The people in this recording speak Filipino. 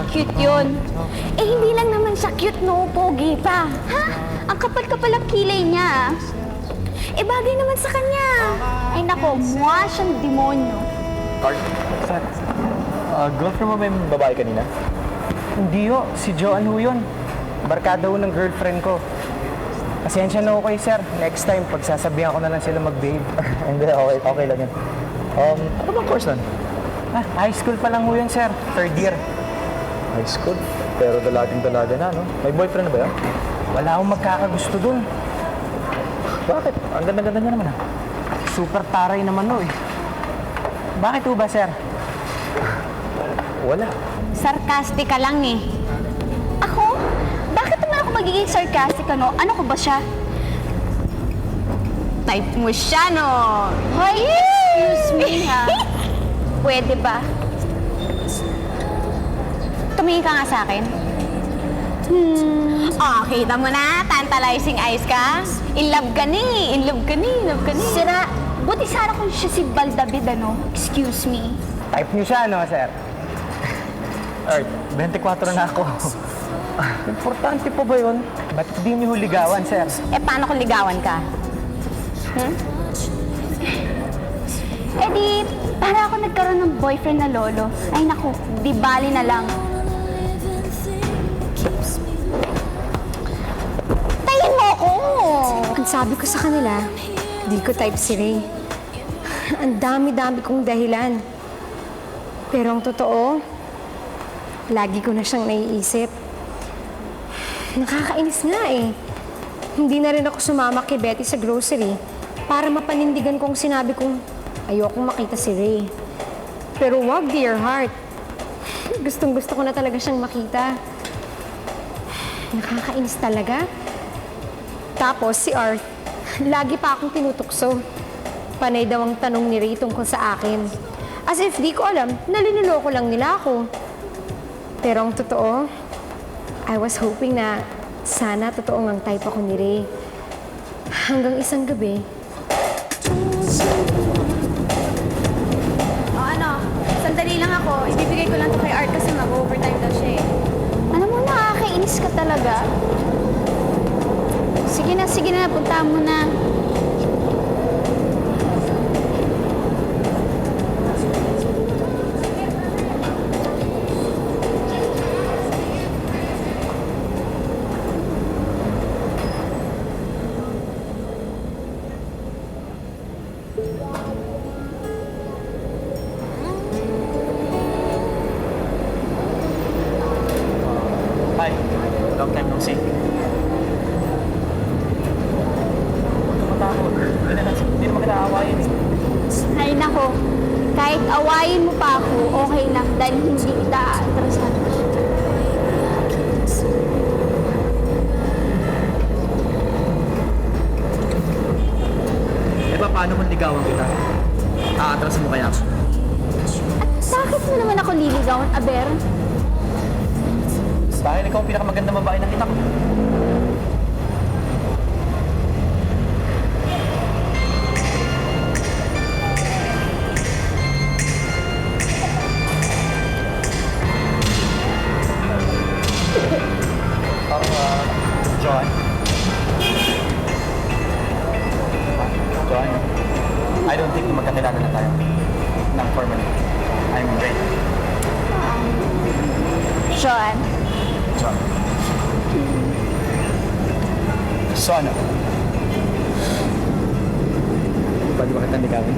cute yun. Eh, hindi lang naman siya cute, no? Pogi pa. Ha? Ang kapal-kapal ang kilay niya. Eh, bagay naman sa kanya. Ay, nako, mukha siyang demonyo. Carl, sir, girlfriend mo ba yung babae kanina? Hindi ho, si Joanne ho yun. Barkada ho ng girlfriend ko. Pasensya na ho kayo, sir. Next time, pagsasabihan ko na lang sila mag-behave. Hindi, okay lang yan. Ano bang course nun? High school pa lang ho yun, sir. Third year. High school? Pero dalagang-dalaga na, no? May boyfriend na ba yan? Wala akong magkakagusto dun. Bakit? Ang ganda-ganda niya naman, ha? Super taray naman ho eh. Bakit ho ba, sir? Wala. Sarcastic ka lang eh. Ako? Bakit naman ako magiging sarcastic, ano? Ano ko ba siya? Type mo siya, no? Hoy, excuse me, ha? Pwede ba? Tumingin ka nga sa akin. Oh, kita mo na, tantalizing eyes ka. In love ka ni, in love ka ni, in love ka ni. Sira, buti sana kung siya si Baldavid, ano? Excuse me. Type niyo siya, no, sir? Art, 24 na ako. Importante pa ba yun? Ba't di niyo huligawan, sir? Eh, paano kung ligawan ka? Eh di, para ako nagkaroon ng boyfriend na lolo. Ay naku, di bali na lang. Tayin mo ako! Ang sabi ko sa kanila, di ko type si Ray. Ang dami-dami kong dahilan. Pero ang totoo, lagi ko na siyang naiisip. Nakakainis nga eh. Hindi na rin ako sumama kay Betty sa grocery para mapanindigan kong sinabi kong ayokong makita si Ray. Pero wag, dear heart. Gustong-gusto ko na talaga siyang makita. Nakakainis talaga. Tapos si Art, lagi pa akong tinutukso. Panay daw ang tanong ni Ray tungkol sa akin. As if di ko alam, nalinuloko lang nila ako. Pero ang totoo, I was hoping na sana totoo ngang type ako ni Ray. Hanggang isang gabi. O ano, sandali lang ako. Ibibigay ko lang to kay Art kasi mag-overtime daw siya eh. Alam mo, nakakainis ka talaga. Sige na, punta mo na. Hi, long time no see. Matakot. Hindi naman kita aawayin eh. Ay nako, kahit awayin mo pa ako, okay lang dahil hindi kita atrasan. Eh, paano kung ligawan kita? Aatrasan mo kaya ako? At bakit mo naman ako liligawan, Aber? Dahil ikaw ang pinakamagandang babae na kita ko. Joanne? Joanne, I don't think na magkakilala na tayo ng formally. I'm ready. Sean, John. So ano? Pwede ba kitang ligawin?